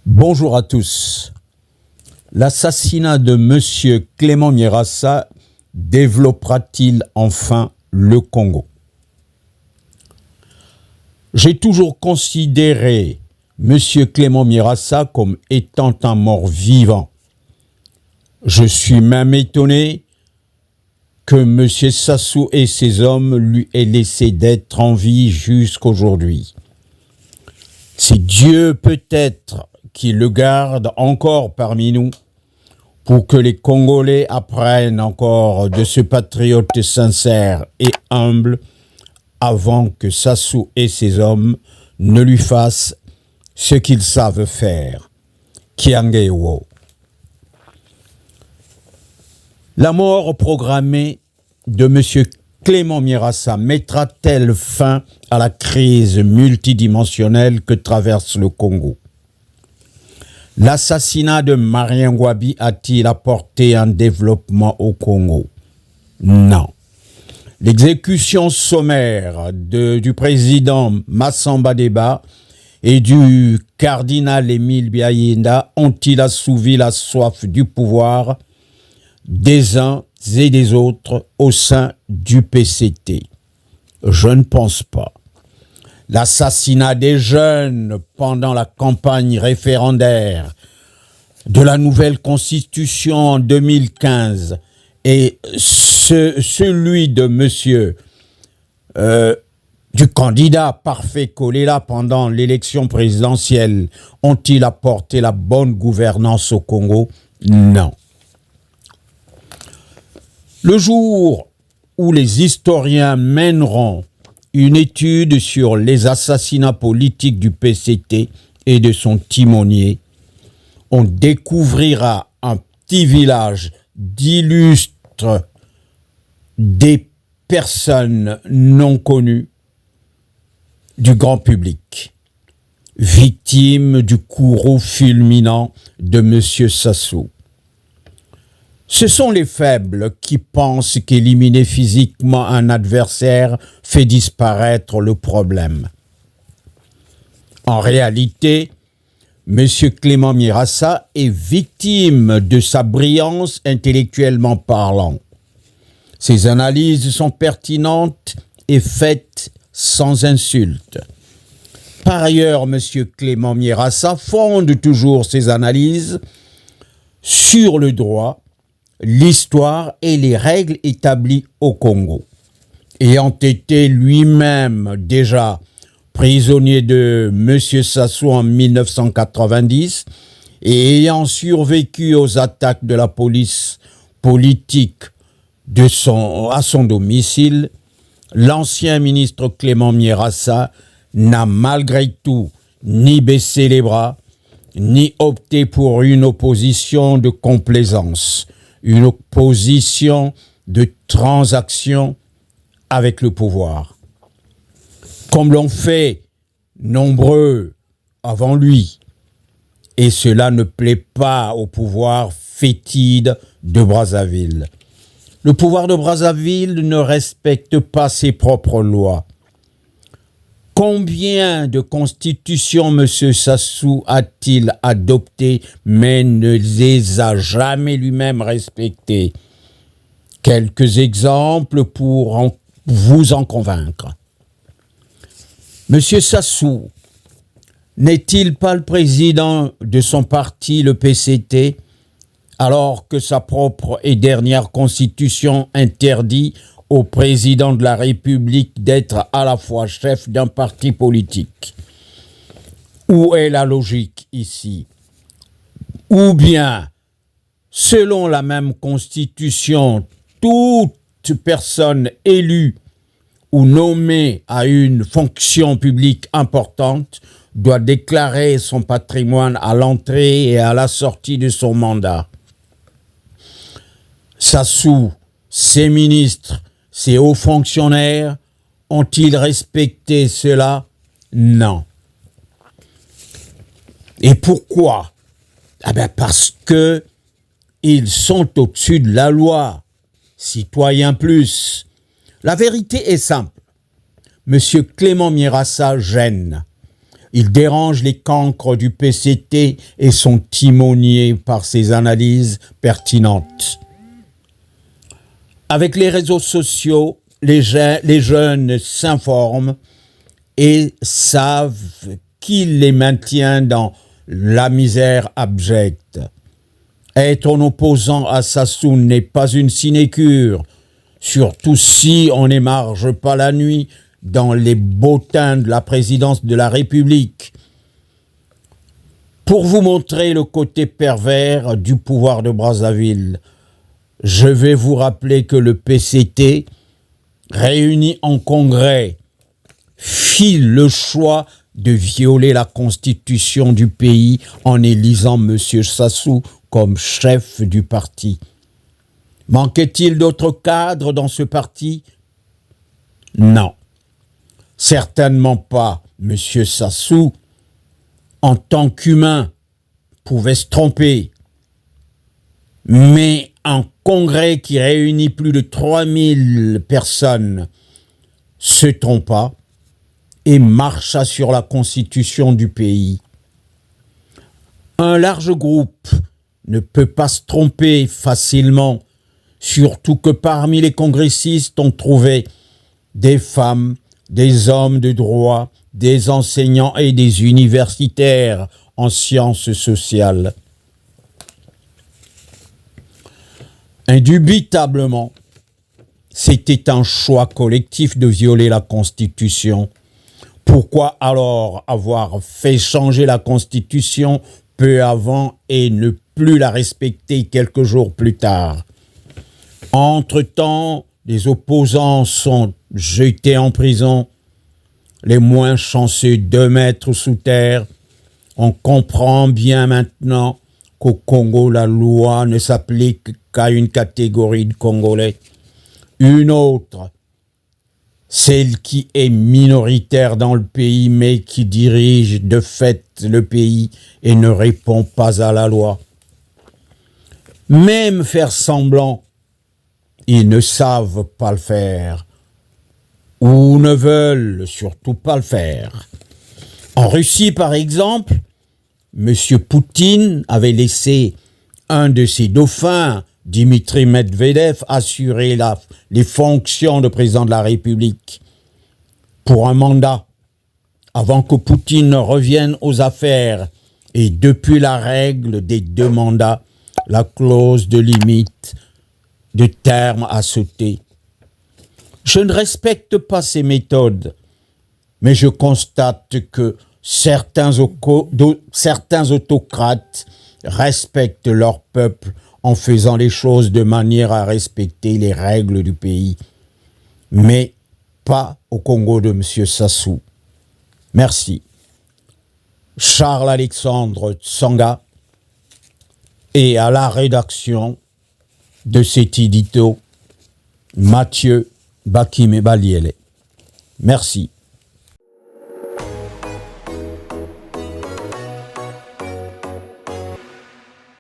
Bonjour à tous. L'assassinat de Monsieur Clément Mierassa développera-t-il enfin le Congo? J'ai toujours considéré Monsieur Clément Mierassa comme étant un mort vivant. Je suis même étonné que Monsieur Sassou et ses hommes lui aient laissé d'être en vie jusqu'aujourd'hui. C'est Dieu peut-être qui le garde encore parmi nous pour que les Congolais apprennent encore de ce patriote sincère et humble avant que Sassou et ses hommes ne lui fassent ce qu'ils savent faire. Kiangewo. La mort programmée de M. Clément Mierassa mettra-t-elle fin à la crise multidimensionnelle que traverse le Congo? L'assassinat de Marien Ngouabi a-t-il apporté un développement au Congo? Non. L'exécution sommaire du président Massamba Deba et du cardinal Émile Biayenda ont-ils assouvi la soif du pouvoir des uns et des autres au sein du PCT? Je ne pense pas. L'assassinat des jeunes pendant la campagne référendaire de la nouvelle constitution en 2015 et celui de monsieur du candidat parfait Kolela pendant l'élection présidentielle ont-ils apporté la bonne gouvernance au Congo? Non. Le jour où les historiens mèneront une étude sur les assassinats politiques du PCT et de son timonier, on découvrira un petit village d'illustres des personnes non connues du grand public, victimes du courroux fulminant de M. Sassou. Ce sont les faibles qui pensent qu'éliminer physiquement un adversaire fait disparaître le problème. En réalité, M. Clément Mierassa est victime de sa brillance intellectuellement parlant. Ses analyses sont pertinentes et faites sans insulte. Par ailleurs, M. Clément Mierassa fonde toujours ses analyses sur le droit, l'histoire et les règles établies au Congo. Ayant été lui-même déjà prisonnier de M. Sassou en 1990 et ayant survécu aux attaques de la police politique à son domicile, l'ancien ministre Clément Mierassa n'a malgré tout ni baissé les bras, ni opté pour une opposition de complaisance, une opposition de transaction avec le pouvoir. Comme l'ont fait nombreux avant lui. Et cela ne plaît pas au pouvoir fétide de Brazzaville. Le pouvoir de Brazzaville ne respecte pas ses propres lois. Combien de constitutions M. Sassou a-t-il adoptées mais ne les a jamais lui-même respectées? Quelques exemples pour vous en convaincre. M. Sassou n'est-il pas le président de son parti, le PCT, alors que sa propre et dernière constitution interdit au président de la République d'être à la fois chef d'un parti politique? Où est la logique ici? Ou bien, selon la même constitution, toute personne élue ou nommée à une fonction publique importante doit déclarer son patrimoine à l'entrée et à la sortie de son mandat. Sassou, ses ministres, ces hauts fonctionnaires ont-ils respecté cela? Non. Et pourquoi? Parce que ils sont au-dessus de la loi. Citoyens plus. La vérité est simple. Monsieur Clément Mierassa gêne. Il dérange les cancres du PCT et sont timoniés par ses analyses pertinentes. Avec les réseaux sociaux, les jeunes s'informent et savent qui les maintient dans la misère abjecte. Être un opposant à Sassou n'est pas une sinécure, surtout si on n'émarge pas la nuit dans les bottins de la présidence de la République. Pour vous montrer le côté pervers du pouvoir de Brazzaville, je vais vous rappeler que le PCT, réuni en congrès, fit le choix de violer la constitution du pays en élisant M. Sassou comme chef du parti. Manquait-il d'autres cadres dans ce parti? Non, certainement pas. M. Sassou, en tant qu'humain, pouvait se tromper. Mais un congrès qui réunit plus de 3000 personnes se trompa et marcha sur la constitution du pays. Un large groupe ne peut pas se tromper facilement, surtout que parmi les congressistes on trouvait des femmes, des hommes de droit, des enseignants et des universitaires en sciences sociales. Indubitablement, c'était un choix collectif de violer la Constitution. Pourquoi alors avoir fait changer la Constitution peu avant et ne plus la respecter quelques jours plus tard? Entre-temps, les opposants sont jetés en prison, les moins chanceux 2 mètres sous terre. On comprend bien maintenant qu'au Congo, la loi ne s'applique qu'à une catégorie de Congolais. Une autre, celle qui est minoritaire dans le pays, mais qui dirige de fait le pays et ne répond pas à la loi. Même faire semblant, ils ne savent pas le faire, ou ne veulent surtout pas le faire. En Russie, par exemple, M. Poutine avait laissé un de ses dauphins, Dimitri Medvedev, assurer les fonctions de président de la République pour un mandat, avant que Poutine revienne aux affaires. Et depuis la règle des 2 mandats, la clause de limite de terme a sauté. Je ne respecte pas ces méthodes, mais je constate que certains autocrates respectent leur peuple en faisant les choses de manière à respecter les règles du pays, mais pas au Congo de M. Sassou. Merci. Charles-Alexandre Tsanga, et à la rédaction de cet édito, Mathieu Bakime Baliele. Merci.